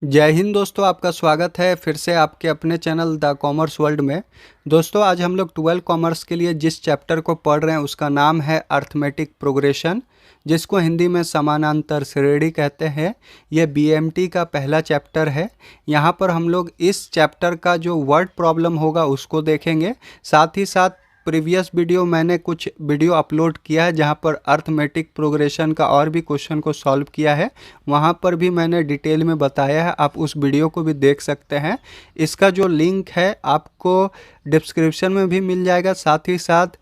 जय हिंद दोस्तों, आपका स्वागत है फिर से आपके अपने चैनल द कॉमर्स वर्ल्ड में। दोस्तों, आज हम लोग 12 कॉमर्स के लिए जिस चैप्टर को पढ़ रहे हैं उसका नाम है अर्थमेटिक प्रोग्रेशन, जिसको हिंदी में समानांतर श्रेणी कहते हैं। यह बीएमटी का पहला चैप्टर है। यहाँ पर हम लोग इस चैप्टर का जो वर्ड प्रॉब्लम होगा उसको देखेंगे। साथ ही साथ प्रीवियस वीडियो मैंने कुछ वीडियो अपलोड किया है जहाँ पर अर्थमेटिक प्रोग्रेशन का और भी क्वेश्चन को सॉल्व किया है। वहाँ पर भी मैंने डिटेल में बताया है, आप उस वीडियो को भी देख सकते हैं। इसका जो लिंक है आपको डिस्क्रिप्शन में भी मिल जाएगा। साथ ही साथ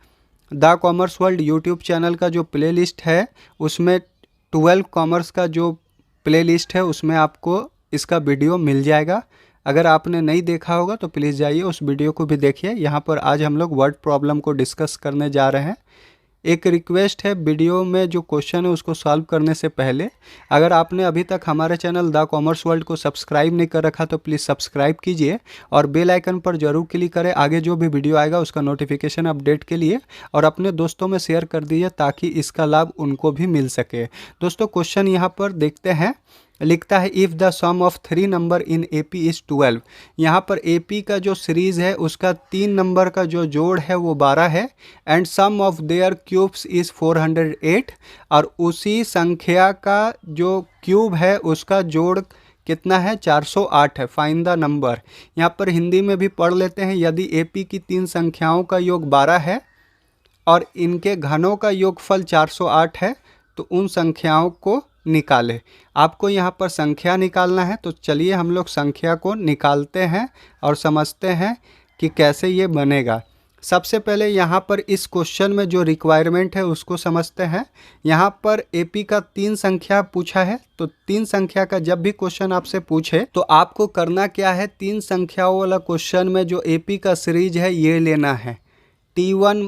the commerce world YouTube channel का जो प्लेलिस्ट है उसमें 12 कॉमर्स का जो प्लेलिस्ट है उसमें आपको इसका वीडियो मिल जाएगा। अगर आपने नहीं देखा होगा तो प्लीज़ जाइए उस वीडियो को भी देखिए। यहाँ पर आज हम लोग वर्ड प्रॉब्लम को डिस्कस करने जा रहे हैं। एक रिक्वेस्ट है, वीडियो में जो क्वेश्चन है उसको सॉल्व करने से पहले अगर आपने अभी तक हमारे चैनल द कॉमर्स वर्ल्ड को सब्सक्राइब नहीं कर रखा तो प्लीज़ सब्सक्राइब कीजिए और बेल आइकन पर जरूर क्लिक करें आगे जो भी वीडियो आएगा उसका नोटिफिकेशन अपडेट के लिए, और अपने दोस्तों में शेयर कर दीजिए ताकि इसका लाभ उनको भी मिल सके। दोस्तों, क्वेश्चन यहाँ पर देखते हैं। लिखता है if the sum of 3 number in AP is 12। यहाँ पर एपी का जो सीरीज़ है उसका 3 नंबर का जो जोड़ है वो 12 है। And sum of their cubes is 408, और उसी संख्या का जो क्यूब है उसका जोड़ कितना है? 408 है। Find the number. यहाँ पर हिंदी में भी पढ़ लेते हैं। यदि एपी की 3 संख्याओं का योग 12 है और इनके घनों का योगफल 408 है तो उन संख्याओं को निकाले। आपको यहाँ पर संख्या निकालना है, तो चलिए हम लोग संख्या को निकालते हैं और समझते हैं कि कैसे ये बनेगा। सबसे पहले यहाँ पर इस क्वेश्चन में जो रिक्वायरमेंट है उसको समझते हैं। यहाँ पर एपी का 3 संख्या पूछा है, तो 3 संख्या का जब भी क्वेश्चन आपसे पूछे तो आपको करना क्या है? 3 संख्याओं वाला क्वेश्चन में जो एपी का सीरीज है ये लेना है, T1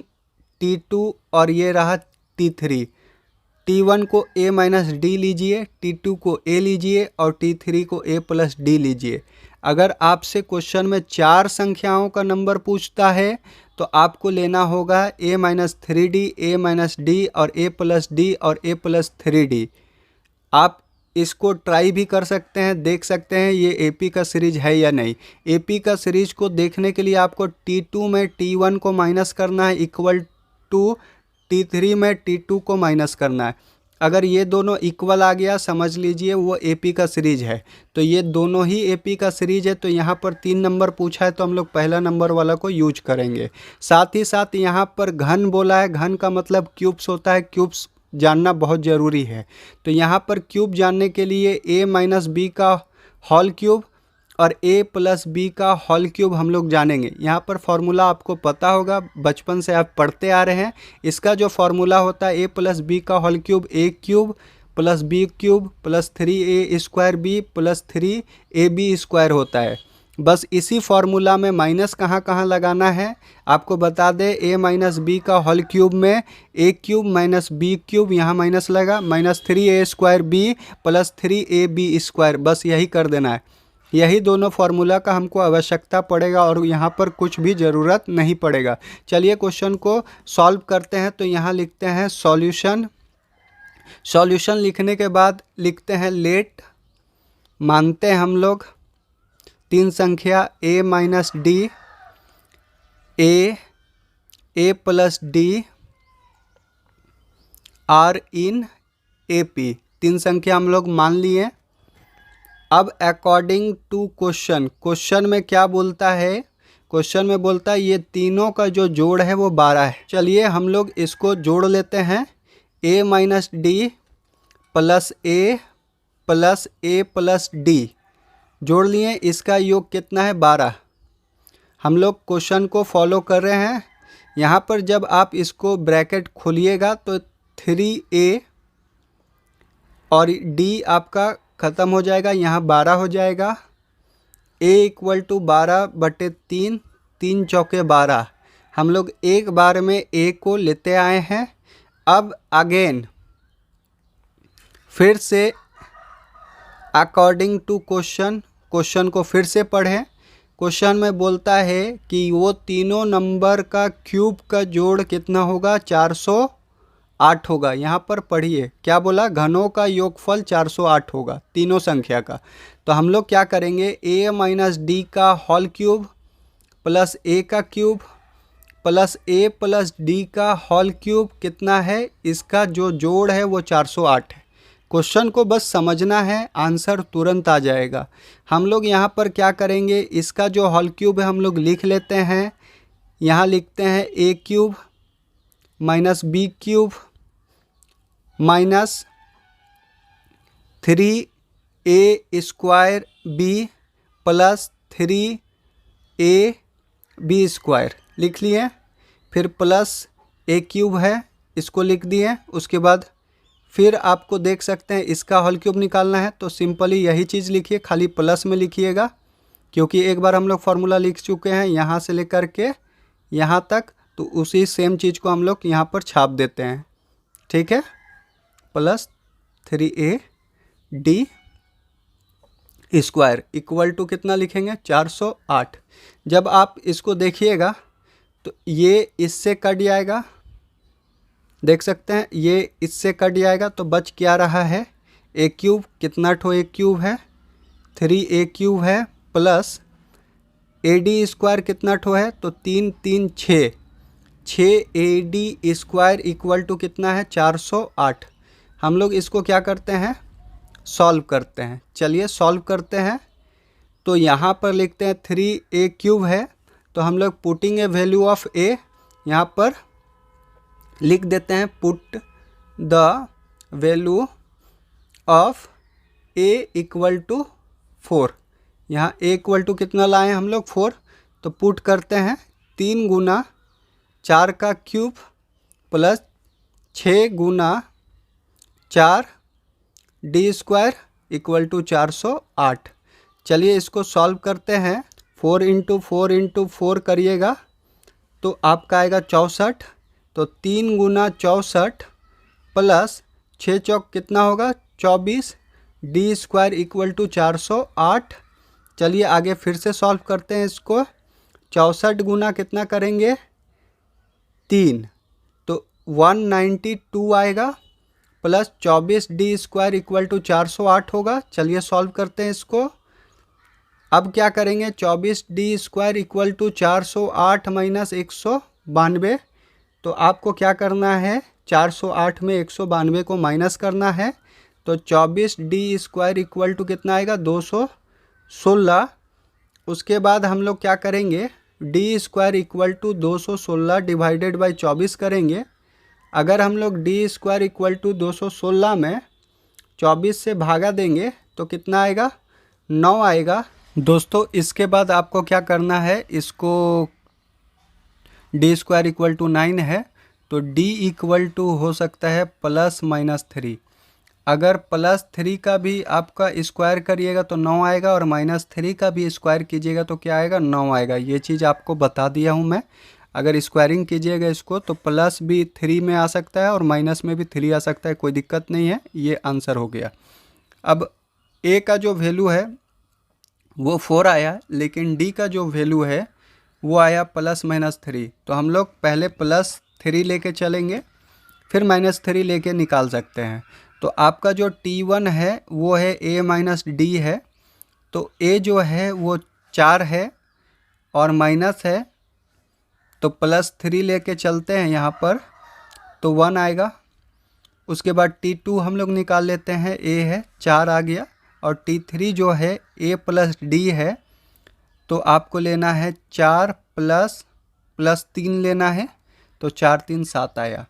T2 और ये रहा T3। T1 को A माइनस डी लीजिए, T2 को A लीजिए और T3 को A प्लस डी लीजिए। अगर आपसे क्वेश्चन में 4 संख्याओं का नंबर पूछता है तो आपको लेना होगा A minus 3D, A minus D और A प्लस डी और A प्लस 3D। आप इसको ट्राई भी कर सकते हैं, देख सकते हैं ये एपी का सीरीज है या नहीं। एपी का सीरीज को देखने के लिए आपको T2 में T1 को माइनस करना है इक्वल टू T3 में T2 को माइनस करना है। अगर ये दोनों इक्वल आ गया समझ लीजिए वो एपी का सीरीज है। तो ये दोनों ही एपी का सीरीज है, तो यहाँ पर 3 नंबर पूछा है तो हम लोग पहला नंबर वाला को यूज करेंगे। साथ ही साथ यहाँ पर घन बोला है, घन का मतलब क्यूब्स होता है। क्यूब्स जानना बहुत ज़रूरी है। तो यहाँ पर क्यूब जानने के लिए a माइनस बी का होल क्यूब और a प्लस बी का होल क्यूब हम लोग जानेंगे। यहाँ पर फॉर्मूला आपको पता होगा, बचपन से आप पढ़ते आ रहे हैं। इसका जो फॉर्मूला होता है a प्लस बी का whole cube a cube plus b cube plus 3a square b plus 3ab square होता है। बस इसी फॉर्मूला में माइनस कहाँ कहाँ लगाना है आपको बता दें। a माइनस बी का होल क्यूब में a cube minus b cube, यहाँ माइनस लगा, minus 3a square b plus 3ab square, बस यही कर देना है। यही दोनों फार्मूला का हमको आवश्यकता पड़ेगा और यहाँ पर कुछ भी ज़रूरत नहीं पड़ेगा। चलिए क्वेश्चन को सॉल्व करते हैं। तो यहाँ लिखते हैं सॉल्यूशन। सॉल्यूशन लिखने के बाद लिखते हैं लेट। मानते हैं हम लोग 3 संख्या a minus d, a plus d are in AP। 3 संख्या हम लोग मान लिए। अब अकॉर्डिंग टू क्वेश्चन में क्या बोलता है? क्वेश्चन में बोलता है ये तीनों का जो जोड़ है वो 12 है। चलिए हम लोग इसको जोड़ लेते हैं। a minus D plus a plus a plus D जोड़ लिए, इसका योग कितना है? 12। हम लोग क्वेश्चन को फॉलो कर रहे हैं। यहाँ पर जब आप इसको ब्रैकेट खोलिएगा तो 3a और d आपका ख़त्म हो जाएगा, यहाँ 12 हो जाएगा। a इक्वल टू 12/3, 3 चौके 12। हम लोग एक बार में a को लेते आए हैं। अब अगेन फिर से अकॉर्डिंग टू क्वेश्चन को फिर से पढ़ें। क्वेश्चन में बोलता है कि वो तीनों नंबर का क्यूब का जोड़ कितना होगा? 8 होगा। यहाँ पर पढ़िए क्या बोला, घनों का योगफल 408 होगा तीनों संख्या का। तो हम लोग क्या करेंगे, a माइनस डी का होल क्यूब प्लस a का cube plus a plus D का होल क्यूब कितना है, इसका जो जोड़ है वो 408 है। क्वेश्चन को बस समझना है, आंसर तुरंत आ जाएगा। हम लोग यहाँ पर क्या करेंगे, इसका जो होल क्यूब है हम लोग लिख लेते हैं। यहाँ लिखते हैं a cube minus b cube minus 3a square b plus 3a b square लिख लिए। फिर प्लस a क्यूब है, इसको लिख दिए। उसके बाद फिर आपको देख सकते हैं इसका होल क्यूब निकालना है, तो सिंपली यही चीज़ लिखिए, खाली प्लस में लिखिएगा, क्योंकि एक बार हम लोग फार्मूला लिख चुके हैं यहाँ से लेकर के यहाँ तक, तो उसी सेम चीज़ को हम लोग यहाँ पर छाप देते हैं। ठीक है, plus 3a d square equal to कितना लिखेंगे, 408। जब आप इसको देखिएगा तो ये इससे कट जाएगा, देख सकते हैं ये इससे कट जाएगा, तो बच क्या रहा है, a क्यूब, कितना ठो a क्यूब है, 3a क्यूब है, प्लस ए डी स्क्वायर कितना ठो है, तो 3 3 6 a d square equal to कितना है, 408। हम लोग इसको क्या करते हैं, सॉल्व करते हैं। चलिए सॉल्व करते हैं। तो यहाँ पर लिखते हैं 3a क्यूब है, तो हम लोग putting a value of a, यहाँ पर लिख देते हैं put the value of a equal to 4। यहाँ a इक्वल टू कितना लाए हम लोग, 4। तो पुट करते हैं 3 गुना 4 का क्यूब प्लस 6 गुना 4 डी स्क्वायर इक्वल टू 408। चलिए इसको सॉल्व करते हैं। 4 इंटू 4 इंटू 4 करिएगा तो आपका आएगा 64। तो 3 गुना 64 प्लस 6 चौक कितना होगा, 24 डी स्क्वायर इक्वल टू 408। चलिए आगे फिर से सॉल्व करते हैं इसको। 64 गुना कितना करेंगे, 3, तो 192 आएगा plus 24 d square equal to 408 होगा। चलिए सॉल्व करते हैं इसको। अब क्या करेंगे, 24 d square equal to 408 minus 192। तो आपको क्या करना है, 408 में 192 को माइनस करना है। तो 24 डी स्क्वायर इक्वल टू कितना आएगा, 216। उसके बाद हम लोग क्या करेंगे, d square equal to 216 divided by 24 करेंगे। अगर हम लोग डी स्क्वायर इक्वल टू 216 में 24 से भागा देंगे तो कितना आएगा, 9 आएगा। दोस्तों इसके बाद आपको क्या करना है, इसको डी स्क्वायर इक्वल टू 9 है, तो डी इक्वल टू हो सकता है प्लस माइनस 3। अगर प्लस 3 का भी आपका स्क्वायर करिएगा तो 9 आएगा, और माइनस 3 का भी स्क्वायर कीजिएगा तो क्या आएगा, 9 आएगा। ये चीज़ आपको बता दिया हूँ मैं। अगर स्क्वायरिंग कीजिएगा इसको तो प्लस भी 3 में आ सकता है और माइनस में भी 3 आ सकता है, कोई दिक्कत नहीं है। ये आंसर हो गया। अब ए का जो वैल्यू है वो 4 आया, लेकिन डी का जो वैल्यू है वो आया प्लस माइनस 3। तो हम लोग पहले प्लस 3 लेके चलेंगे, फिर माइनस 3 लेके निकाल सकते हैं। तो आपका जो T1 है वो है a माइनस डी है। तो a जो है वो 4 है और माइनस है, तो प्लस 3 लेके चलते हैं यहाँ पर, तो 1 आएगा। उसके बाद T2 हम लोग निकाल लेते हैं, a है 4 आ गया, और T3 जो है a प्लस डी है, तो आपको लेना है 4 प्लस 3 लेना है, तो 4 3 7 आया।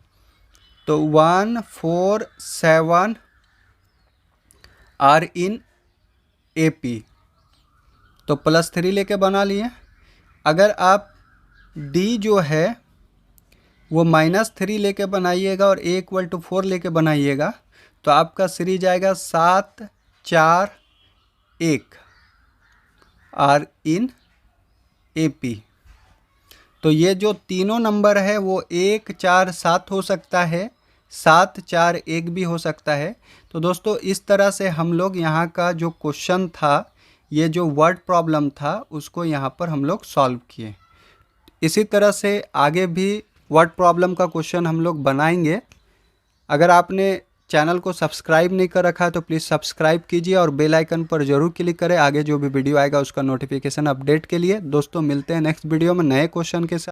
तो 1 4 7 आर इन AP, तो प्लस 3 लेके बना लिए। अगर आप D जो है वो माइनस 3 लेके बनाइएगा और a इक्वल टू 4 लेके बनाइएगा, तो आपका सीरीज आएगा 7 4 1 आर इन AP। तो ये जो तीनों नंबर है वो 1 4 7 हो सकता है, 7 4 1 भी हो सकता है। तो दोस्तों इस तरह से हम लोग यहाँ का जो क्वेश्चन था, ये जो वर्ड प्रॉब्लम था, उसको यहाँ पर हम लोग सॉल्व किए। इसी तरह से आगे भी वर्ड प्रॉब्लम का क्वेश्चन हम लोग बनाएंगे। अगर आपने चैनल को सब्सक्राइब नहीं कर रखा है तो प्लीज़ सब्सक्राइब कीजिए और बेल आइकन पर जरूर क्लिक करें, आगे जो भी वीडियो आएगा उसका नोटिफिकेशन अपडेट के लिए। दोस्तों मिलते हैं नेक्स्ट वीडियो में नए क्वेश्चन के साथ।